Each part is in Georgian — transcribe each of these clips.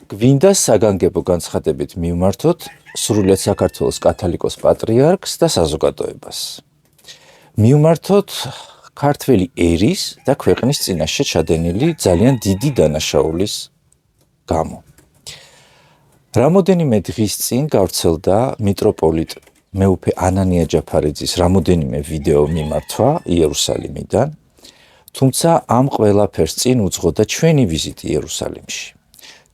გვინდა საგანგებო განცხადებით მივმართოთ სრულიად საქართველოს კათოლიკოს პატრიარქს და საზოგადოებას. მივმართოთ ქართველი ერის და ქვეყნის წინაშე ჩადენილი ძალიან დიდი დანაშაულის გამო. რამოდენიმე დღის წინ გავრცელდა მიტროპოლიტ მეუფე ანანია ჯაფარიძის რამოდენიმე ვიდეო მიმართვა იერუსალიმიდან, თუმცა ამ ყველაფერს წინ უძღოდა ჩვენი ვიზიტი იერუსალიმში.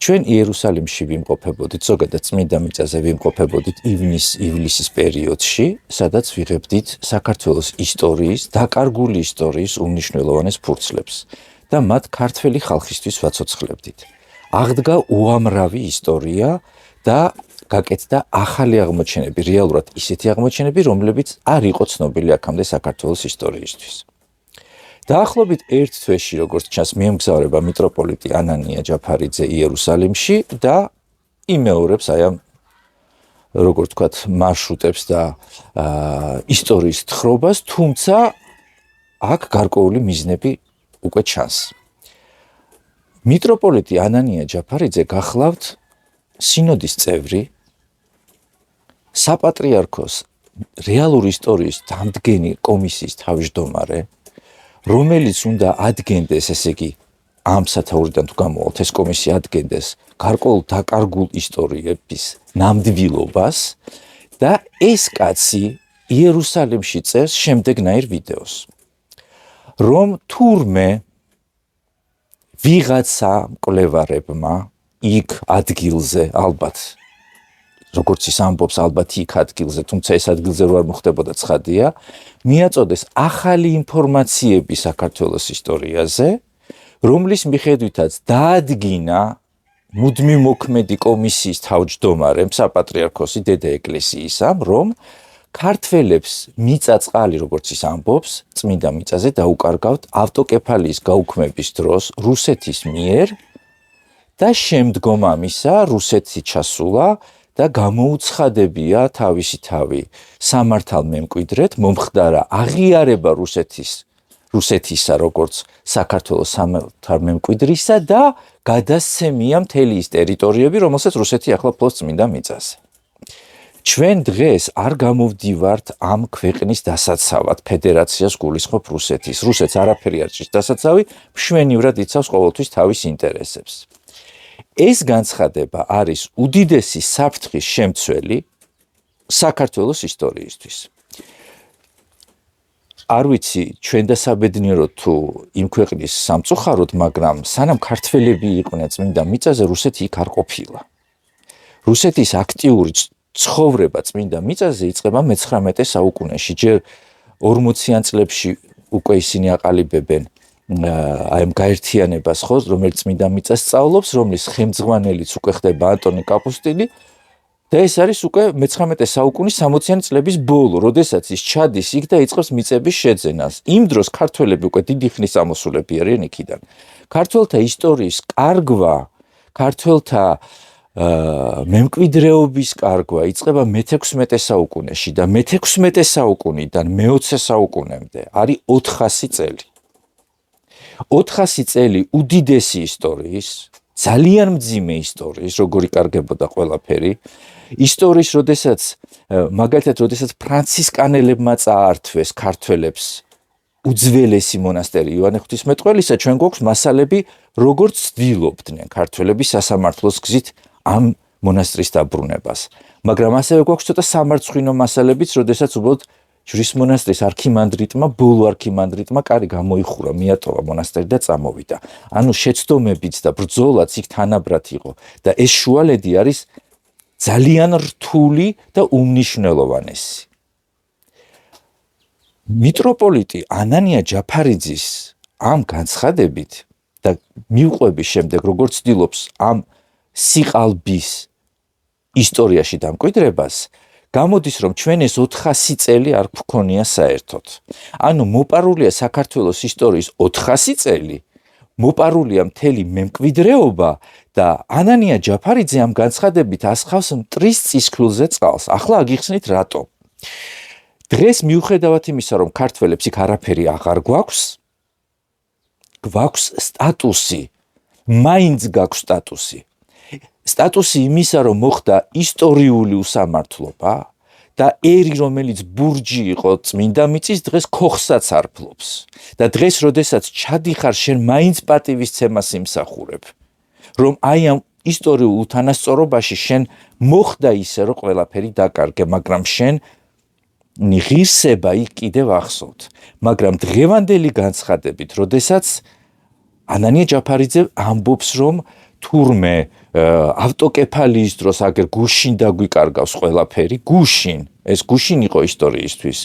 ჩვენ იერუსალიმში ვიმყოფებოდით, ზოგადად წმინდა მიწაზე ვიმყოფებოდით ივლისის პერიოდში, სადაც ვიღებდით საქართველოს ისტორიის, დაკარგული ისტორიის უმნიშვნელოვანეს ფურცლებს და მათ ქართველი ხალხისთვის ვაცოცხლებდით. აღდგა უამრავი ისტორია და გაკეთდა ახალი აღმოჩენები, რეალურად ისეთი აღმოჩენები, რომლებიც არ იყო ცნობილი აქამდე საქართველოს ისტორიისთვის. დაახლოებით ერთ თვეში, როგორც ჩანს, მიემგზავრება მიტროპოლიტი ანანია ჯაფარიძე იერუსალიმში და იმეორებს აი ამ როგორც ვთქვათ, მარშრუტებს და ისტორიის თხრობას, თუმცა აქ გარკვეული მიზნები უკვე ჩანს. მიტროპოლიტი ანანია ჯაფარიძე გახლავთ სინოდის წევრი, საპატრიარქოს რეალური ისტორიის დამდგენი კომისიის თავმჯდომარე, რომელიც უნდა ადგენდეს, ესე იგი, ამ სათაურიდან თუ გამოვალთ, ეს კომისია ადგენდეს გარკვეულ დაკარგულ ისტორიების ნამდვილობას და ეს კაცი იერუსალიმში წერს შემდეგნაირ ვიდეოს, რომ თურმე ვიღაცა მკვლევარებმა იქ ადგილზე, ალბათ, როგორც ის ამბობს, ალბათ იქ ადგილზე, თუმცა ეს ადგილზე რო არ მოხდებოდა ცხადია, მიაწოდეს ახალი ინფორმაციები საქართველოს ისტორიაზე, რომლის მიხედვითაც დაადგინა მუდმივ მოქმედი კომისიის თავმჯდომარემ, საპატრიარქოსი დედა ეკლესიისამ, რომ ქართველებს მიწა-წყალი, როგორც ის ამბობს, წმინდა მიწაზე დაუკარგავთ ავტოკეფალიის გაუქმების დროს რუსეთის მიერ და შემდგომ ამისა რუსეთი ჩასულა და გამოუცხადებია თავისი თავი სამართალ მემკვიდრედ, მომხდარა აღიარება რუსეთისა როგორც საქართველოს სამართალ მემკვიდრისა და გადასცემია მთელი ის ტერიტორიები, რომელსაც რუსეთი ახლა ფლობს წმინდა მიწაზე. ჩვენ დღეს არ გამოვდივართ ამ ქვეყნის დასაცავად, ფედერაციას გულისხმობ რუსეთის. რუსეთს არაფერი არ ჭირს დასაცავი, მშვენივრად იცავს ყოველთვის თავის ინტერესებს. ეს განცხადება არის უდიდესი საფრთხის შემცველი საქართველოს ისტორიისთვის. არ ვიცი, ჩვენ დასაბედნიეროდ თუ იმ ქვეყნის სამწუხაროდ, მაგრამ სანამ ქართველები იყვნენ წმინდა მიწაზე, რუსეთი იქ არ ყოფილა. რუსეთის აქტიური ცხოვრება წმინდა მიწაზე იწყება მე-19 საუკუნეში. ჯერ 40-იან წლებში უკვე ისინი აყალიბებენ აი ამ გაერთიანებას, ხო, რომელიც წმინდა მიწას სწავლობს, რომლის ხელმძღვანელიც უკვე ხდება ანტონი კაპუსტინი და ეს არის უკვე მე-19 საუკუნის 60-იანი წლების ბოლო, როდესაც ის ჩადის იქ და იწყებს მიწების შეძენას. იმ დროს ქართველები უკვე დიდი ხნის წამოსულები არიან იქიდან. ქართველთა ისტორიის კარგვა, ქართველთა მემკვიდრეობის კარგვა იწყება მე-16 საუკუნეში და მე-16 საუკუნიდან მე-20 საუკუნემდე არის 400 წელი. 400 წელი უდიდესი ისტორიის, ძალიან მძიმე ისტორიის, როგორი კარგებოდა ყველაფერი, ისტორიის, მაგალითად, როდესაც ფრანცისკანელებმა წაართვეს ქართველებს უძველესი მონასტერი იოანე ღვთისმეტყველისა, ჩვენ გვაქვს მასალები, როგორც ცდილობდნენ ქართველები სასამართლოს გზით ამ მონასტრის დაბრუნებას. მაგრამ ასევე გვაქვს ცოტა სამარცხვინო მასალებიც, როდესაც უბრალოდ ჯვრის მონასტრის არქიმანდრიტმა, ბოლო არქიმანდრიტმა კარი გამოიხურა, მიატოვა მონასტერი და წამოვიდა. ანუ შეცდომებიც და ბრძოლაც იქ თანაბრად იყო და ეს შუალედი არის ძალიან რთული და უმნიშვნელოვანესი. მიტროპოლიტი ანანია ჯაფარიძის ამ განცხადებით და მივყვების შემდეგ, როგორც ცდილობს ამ სიყალბის ისტორიაში დამკვიდრებას, გამოდის, რომ ჩვენ ეს 400 წელი არ გვქონია საერთოდ. ანუ მოპარულია საქართველოს ისტორიის 400 წელი, მოპარულია მთელი მემკვიდრეობა და ანანია ჯაფარიძე ამ განცხადებით ასხავს მტრის წისქვილზე წყალს. ახლა აგიხსნით რატო. დღეს მიუხედავად იმისა, რომ ქართველებს იქ არაფერი აღარ გვაქვს, გვაქვს სტატუსი, მაინც გაქვს სტატუსი. სტატუსი იმისა, რომ მოხდა ისტორიული უსამართლობა და ერი, რომელიც ბურჯი იყო წმინდა მიწის, დღეს ქოხსაც არ ფლობს. და დღეს, როდესაც ჩადიხარ, შენ მაინც პატივისცემას იმსახურებ, რომ აი ამ ისტორიულ უთანასწორობაში შენ მოხდა ისე, რომ ყველაფერი დაკარგე, მაგრამ შენ ღირსება იქ კიდევ ახსოვთ. მაგრამ დღევანდელი განცხადებით, როდესაც ანანია ჯაფარიძე ამბობს, რომ თურმე ავტოკეფალიის დროს აგერ გუშინ დაგვიკარგავს ყველაფერი, გუშინ, ეს გუშინ იყო ისტორიისთვის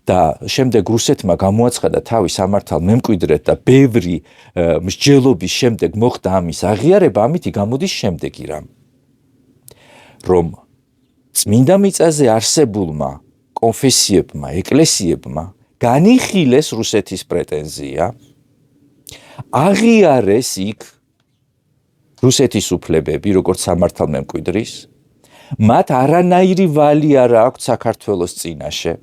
და შემდეგ რუსეთმა გამოაცხადა თავი სამართალ მემკვიდრედ და ბევრი მსჯელობის შემდეგ მოხდა ამის აღიარება, ამითი გამოდის შემდეგი რამ. რომ წმინდა მიწაზე არსებულმა კონფესიებმა, ეკლესიებმა განიხილეს რუსეთის პრეტენზია, აღიარეს იქ რუსეთის უფლებები, როგორც სამართალ მემკვიდრის, მათ არანაირი ვალი არ აქვთ საქართველოს წინაშე,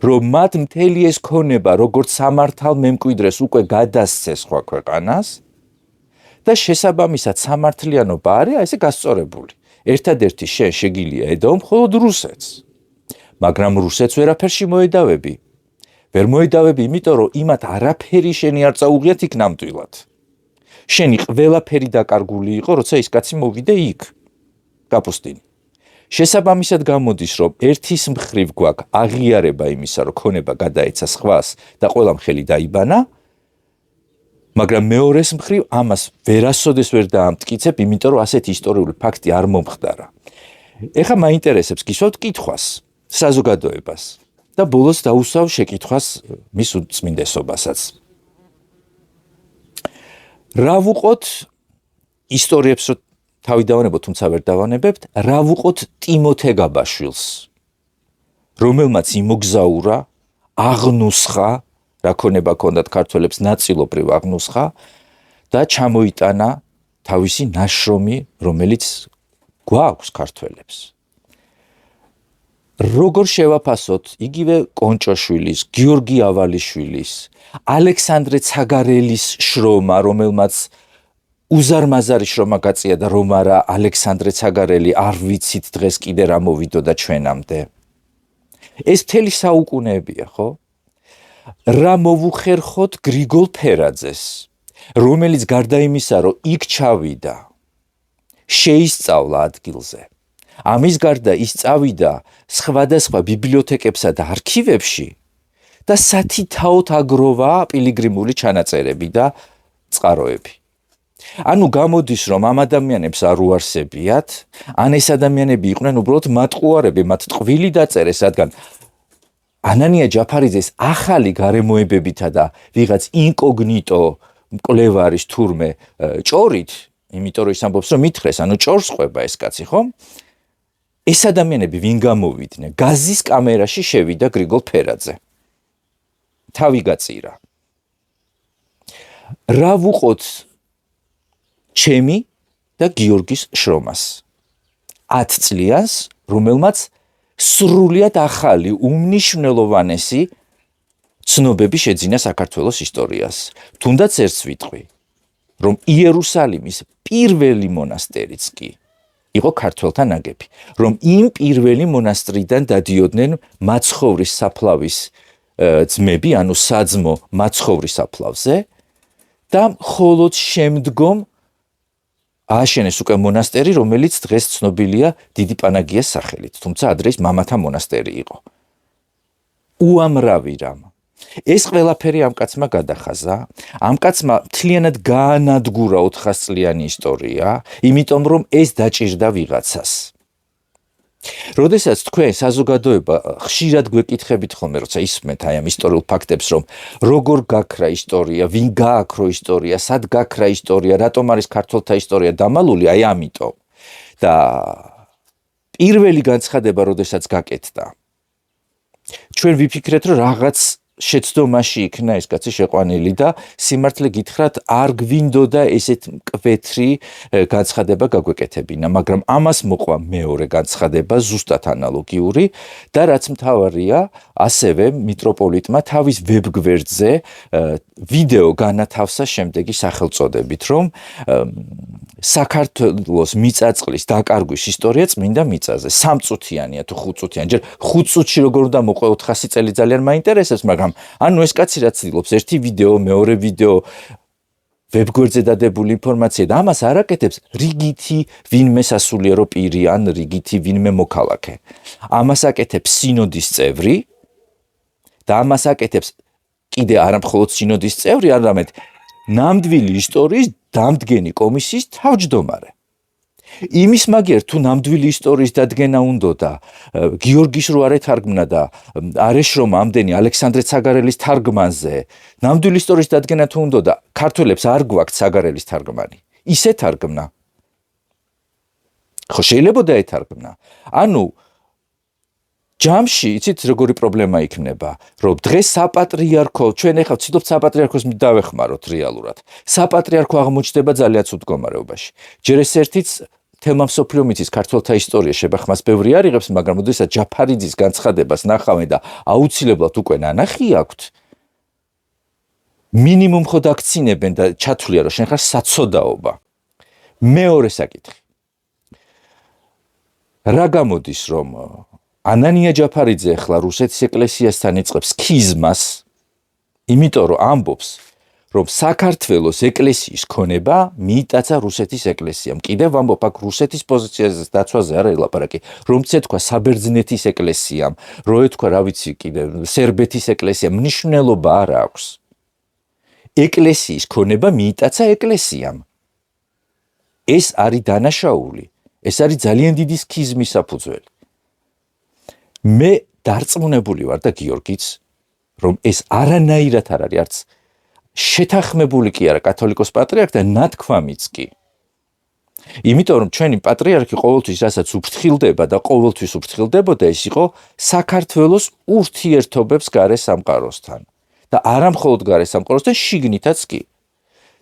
რომ მათ მთელი ეს ქონება, როგორც სამართალ მემკვიდრეს უკვე გადასცეს სხვა ქვეყანას და შესაბამისად სამართლიანობა არის ესე გასწორებული. ერთადერთი შენ შეგიძლია ედაო მხოლოდ რუსეთს, მაგრამ რუსეთს ვერაფერში მოედავები. ვერ მოედავები, იმიტომ რომ იმათ არაფერი შენი არ წაუღიათ იქ ნამდვილად. შენი ყველაფერი დაკარგული იყო, როცა ის კაცი მოვიდა იქ, კაპუსტინი. შესაბამისად გამოდის, რომ ერთის მხრივ გვაქვს აღიარება იმისა, რომ ქონება გადაეცა სხვას და ყველამ ხელი დაიბანა, მაგრამ მეორეს მხრივ ამას ვერასოდეს ვერ დაამტკიცებ, იმიტომ რომ ასეთი ისტორიული ფაქტი არ მომხდარა. ეხლა მაინტერესებს გისვათ კითხვას, საზოგადოებას და ბოლოს დაუსვავ შეკითხვას მის უწმინდესობასაც. რა ვუყოთ ისტორიებს, რომ თავი დავანებოთ, თუმცა ვერ დავანებებთ, რა ვუყოთ ტიმოთე გაბაშვილს, რომელმაც იმოგზაურა, აღნუსხა, რა ქონება ჰქონდათ ქართველებს ნაწილობრივ აღნუსხა და ჩამოიტანა თავისი ნაშრომი, რომელიც გვაქვს ქართველებს. როგორ შევაფასოთ იგივე კონჭოშვილის, გიორგი ავალიშვილის, ალექსანდრე ცაგარელის შრომა, რომელმაც უზარმაზარი შრომა გაწია და რომ არა ალექსანდრე ცაგარელი არ ვიცით დღეს კიდე რა მოვიდოდა ჩვენამდე. ეს მთელი საუკუნეებია, ხო? რა მოვუხერხოთ გრიგოლ ფერაძეს, რომელიც გარდა იმისა, რომ იქ ჩავიდა, შეისწავლა ადგილზე. ამის გარდა ის წავიდა სხვადასხვა ბიბლიოთეკებსა და არქივებში და სათითაოდ აგროვა პილიგრიმული ჩანაწერები და წყაროები. ანუ გამოდის, რომ ამ ადამიანებს არ უარსებიათ, ან ეს ადამიანები იყვნენ უბრალოდ მატყუარები, მათ ტყვილი დაწერეს, რადგან ანანია ჯაფარიძეს ახალი გარემოებებითა და ვიღაც ინკოგნიტო მკვლევარის თურმე ჭორით, იმიტომ რომ ის ამბობს, რომ მითხრეს, ანუ ჭორს ყვება ეს კაცი, ხო? ეს ადამიანები ვინ გამოვიდნენ? გაზის კამერაში შევიდა გრიგოლ ფერაძე. თავი გაწირა. რა ვუყოთ ჩემი და გიორგის შრომას? 10 წლიანს, რომელმაც სრულიად ახალი, უმნიშვნელოვანესი ცნობები შეძინა საქართველოს ისტორიას. თუნდაც ერთს ვიტყვი, რომ იერუსალიმის პირველი მონასტერიც კი იყო ქართველთა ნაგები, რომ იმ პირველი მონასტრიდან დადიოდნენ მაცხოვრის საფლავის ძმები, ანუ საძმო მაცხოვრის საფლავზე და მხოლოდ შემდგომ ააშენეს უკვე მონასტერი, რომელიც დღეს ცნობილია დიდი პანაგიას სახელით, თუმცა ადრე ის მამათა მონასტერი იყო. უამრავი რამ. ეს ყველაფერი ამ კაცმა გადახაზა, ამ კაცმა მთლიანად გაანადგურა 400 წლიანი ისტორია, იმიტომ რომ ეს დაჭირდა ვიღაცას. როდესაც თქვენ საზოგადოება ხშირად გვეკითხებით ხოლმე, როცა ისმენთ აი ამ ისტორიულ ფაქტებს, რომ როგორ გაქრა ისტორია, ვინ გააქრო ისტორია, სად გაქრა ისტორია, რატომ არის ქართველთა ისტორია დამალული, აი ამიტომ. და პირველი განცხადება, როდესაც გაკეთდა, ჩვენ ვიფიქრეთ, რომ რაღაც შეცდომაში იქნა ეს კაცი შეყვანილი და სიმართლე გითხრათ არ გვინდოდა ესეთ მკვეთრი განცხადება გაგვეკეთებინა, მაგრამ ამას მოყვა მეორე განცხადება ზუსტად ანალოგიური და რაც მთავარია, ასევე მიტროპოლიტმა თავის ვებგვერდზე ვიდეო განათავსა შემდეგი სახელწოდებით, რომ საქართველოს მიწაწყლის დაკარგვის ისტორია წმინდა მიწაზე. 3 წუთიანია თუ 5 წუთიანი. ჯერ 5 წუთში როგორ უნდა მოყვე 400 წელი ძალიან მაინტერესებს, მაგრამ ანუ ეს კაცი რაც ცდილობს ერთი ვიდეო, მეორე ვიდეო ვებგვერდზე დადებული ინფორმაცია და ამას არ აკეთებს რიგითი ვინმე სასულიერო პირი ან რიგითი ვინმე მოქალაქე. ამას აკეთებს სინოდის წევრი და ამას აკეთებს კიდე არა მხოლოდ სინოდის წევრი, არამედ ნამდვილი ისტორიის დამდგენი კომისიის თავმჯდომარე. იმის მაგერ თუ ნამდვილი ისტორიის დადგენა უნდოდა გიორგის რო არ ეთარგმნა და არ ეშრომა ამდენი ალექსანდრე ცაგარელის თარგმანზე ნამდვილი ისტორიის დადგენა თუ უნდოდა ქართველებს არ გვაქვს ცაგარელის თარგმანი ისე თარგმნა ხო შეიძლება დაეთარგმნა ანუ ჯამში იცით როგორი პრობლემა იქნება რომ დღეს საპატრიარქო ჩვენ ეხლა ვცდილობთ საპატრიარქოს დავეხმაროთ რეალურად საპატრიარქო აღმოჩნდება ძალიან ცუდ მდგომარეობაში ჯერ ეს ერთიც თემა მსოფლიო მიწის ქართველთა ისტორია შებახმას ბევრი არ იღებს მაგრამ ოდესაც ჯაფარიძის განცხადებას ნახავენ და აუცილებლად უკვე ნანახი აქვთ მინიმუმ ხო დაქცინებენ და ჩათვლია რომ შენ ხარ საცოდაობა მეორე საკითხი რა გამოდის რომ ანანია ჯაფარიძე ახლა რუსეთის ეკლესიასთან იწყებს სქიზმას, იმიტომ რომ ამბობს, რომ საქართველოს ეკლესიის ქონება მიიტაცა რუსეთის ეკლესიამ. კიდევ ამბობ აქ რუსეთის პოზიციაზე დაცვაზე არ ელაპარაკი, რომ ცეთქვა საბერძნეთის ეკლესიამ, რო ეთქვა, რა ვიცი, კიდევ სერბეთის ეკლესიამ, მნიშვნელობა არ აქვს. ეკლესიის ქონება მიიტაცა ეკლესიამ. ეს არის დანაშაული, ეს არის ძალიან დიდი სქიზმის საფუძველი. მე დარწმუნებული ვარ და გიორგიც რომ ეს არანაირად არ არის არც შეთანხმებული კი არა კათოლიკოს პატრიარქთან ნათქვამიც კი იმიტომ რომ ჩვენი პატრიარქი ყოველთვის რასაც უფრთხილდება და ყოველთვის უფრთხილდებოდა ეს იყო საქართველოს ურთიერთობებს გარე სამყაროსთან და არა მხოლოდ გარე სამყაროსთან შიგნითაც კი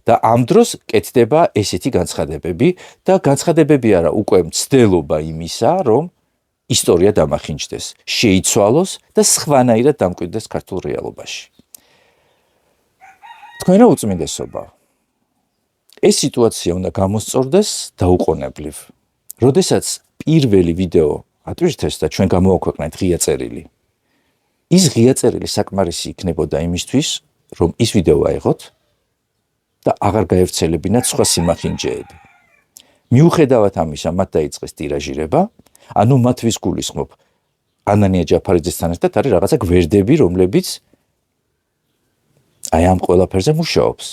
და ამ დროს კეთდება ესეთი განცხადებები და განცხადებები არა უკვე მცდელობა იმისა რომ ისტორია დამახინჯდეს, შეიცვალოს და სხვანაირად დამკვიდრდეს ქართულ რეალობაში. თქვენო უწმინდესობა. ეს სიტუაცია უნდა გამოსწორდეს დაუყოვნებლივ. როდესაც პირველი ვიდეო ატვირთეს და ჩვენ გამოვაქვეყნეთ ღია წერილი. ის ღია წერილი საკმარისი იქნებოდა იმისთვის, რომ ის ვიდეო აიღოთ და აღარ გაევრცელებინათ სხვა სიმახინჯეები. მიუხედავად ამისა, მათ დაიწყეს ტირაჟირება ანუ მათ ვის გულისხმობ ანანია ჯაფარიძესთან ერთად არის რაღაცა გვერდები რომლებიც აი ამ ყველაფერზე მუშაობს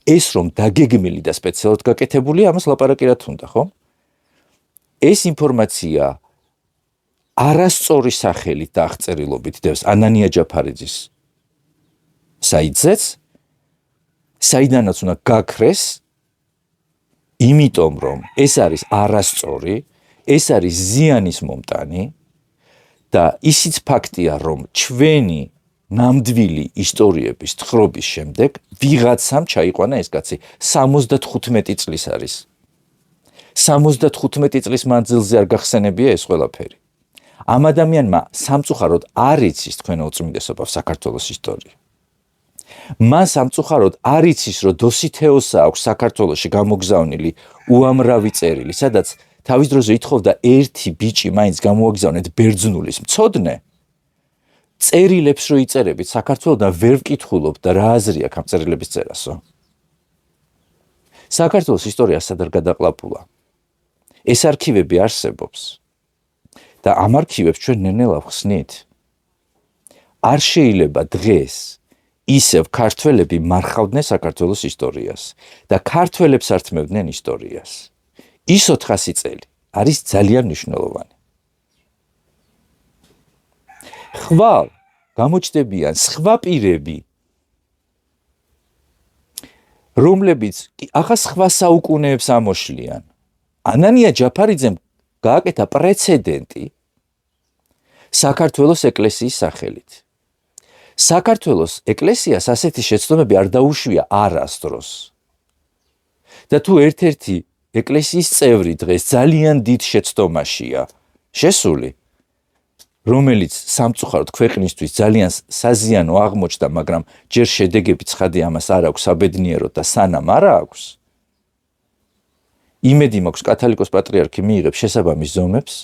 ეს რომ დაგეგმილი და სპეციალურად გაკეთებული ამას ლაპარაკი რა თუნდა ხო ეს ინფორმაცია არასწორი სახელით და აღწერილობით დევს ანანია ჯაფარიძის საიტზეც საიდანაც უნდა გაქრეს იმიტომ რომ ეს არის არასწორი ეს არის ზიანის მომტანი და ისიც ფაქტია, რომ ჩვენი ნამდვილი ისტორიების თხრობის შემდეგ ვიღაცამ ჩაიყვანა ეს კაცი 75 წლის არის. 75 წლის მანძილზე არ გახსენებია ეს ყველაფერი. ამ ადამიანმა სამწუხაროდ არ იცის თქვენო უწმინდესობა საქართველოს ისტორია. მან სამწუხაროდ არ იცის, რომ დოსითეოსა აქვს საქართველოში გამოგზავნილი უამრავი წერილი, სადაც თავის დროზე ითხოვდა ერთი ბიჭი მაინც გამოაგზავნეთ ბერძნულის მცოდნე წერილებს რო იწერებით საქართველოსთან ვერ ვკითხულობ და რა აზრი აქვს ამ წერილების წერასო საქართველოს ისტორია სადარ გადაყლაპულა ეს არქივები არსებობს და ამ არქივებს ჩვენ ნელ-ნელა ვხსნით არ შეიძლება დღეს ისევ ქართველები მარხავდნენ საქართველოს ისტორიას და ქართველებს ართმევდნენ ისტორიას ის 400 წელი არის ძალიან მნიშვნელოვანი. ხვალ გამოჩნდებიან სხვა პირები, რომლებიც ახლა სხვა საუკუნეებს ამოშლიან. ანანია ჯაფარიძემ გააკეთა პრეცედენტი საქართველოს ეკლესიის სახელით. საქართველოს ეკლესიას ასეთი შეცდომები არ დაუშვია არასდროს. და თუ ერთ-ერთი ეკლესიის წევრი დღეს ძალიან დიდ შეცდომაშია შესული, რომელიც სამწუხაროდ ქვეყნისთვის ძალიან საზიანო აღმოჩნდა, მაგრამ ჯერ შედეგები ცხადი ამას არ აქვს საბედნიეროდ და სანამ არ აქვს, იმედი მაქვს კათოლიკოს პატრიარქი მიიღებს შესაბამის ზომებს.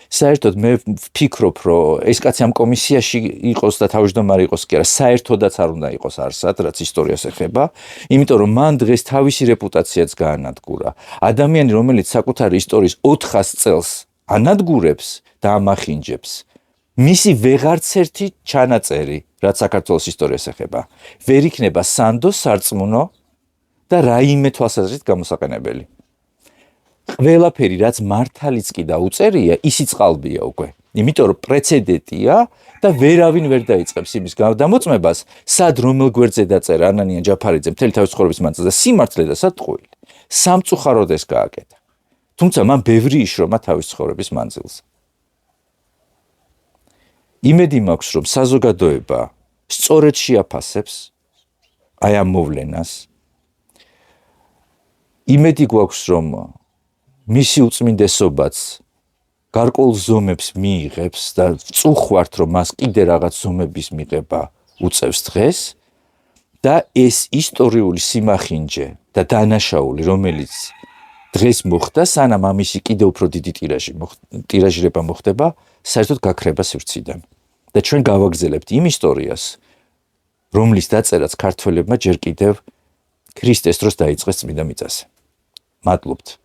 საერთოდ მე ვფიქრობ, რომ ეს კაცი ამ კომისიაში იყოს და თავმჯდომარე იყოს კი არა, საერთოდაც არ უნდა იყოს არსად, რაც ისტორიას ეხება, იმიტომ რომ მან დღეს თავისი რეპუტაციაც გაანადგურა. ადამიანი, რომელიც საკუთარი ისტორიის 400 წელს ანადგურებს და ამახინჯებს, მისი ვეღარც ერთი ჩანაწერი, რაც საქართველოს ისტორიას ეხება, ვერ იქნება სანდო, სარწმუნო და რაიმე თვალსაზრისით გამოსაყენებელი. ყველაფერი, რაც მართალიც კი დაუწერია, ისიც ყალბია უკვე. იმიტომ რომ პრეცედენტია და ვერავინ ვერ დაიწყებს იმის გადამოწმებას, სად რომელ გვერდზე დაწერა ანანია ჯაფარიძე მთელი თავის ცხოვრების მანძილზე და სიმართლე და სატყუილი. სამწუხაროდ ეს გააკეთა. თუმცა მან ბევრი იშრომა თავის ცხოვრების მანძილზე. იმედი მაქვს, რომ საზოგადოება სწორედ შეაფასებს აი ამ მოვლენას. იმედი გვაქვს, რომ მისი უწმინდესობაც გარკვეულ ზომებს მიიღებს და ვწუხვართ, რომ მას კიდე რაღაც ზომების მიღება უწევს დღეს და ეს ისტორიული სიმახინჯე და დანაშაული, რომელიც დღეს მოხდა, სანამ ამისი კიდევ უფრო დიდი ტირაჟირება მოხდება, საერთოდ გაქრება სივრციდან. და ჩვენ გავაგზელებთ იმ ისტორიას, რომლის დაწერაც ქართველებმა ჯერ კიდევ ქრისტეს დროს დაიწყეს წმინდა მიწაზე. მადლობთ.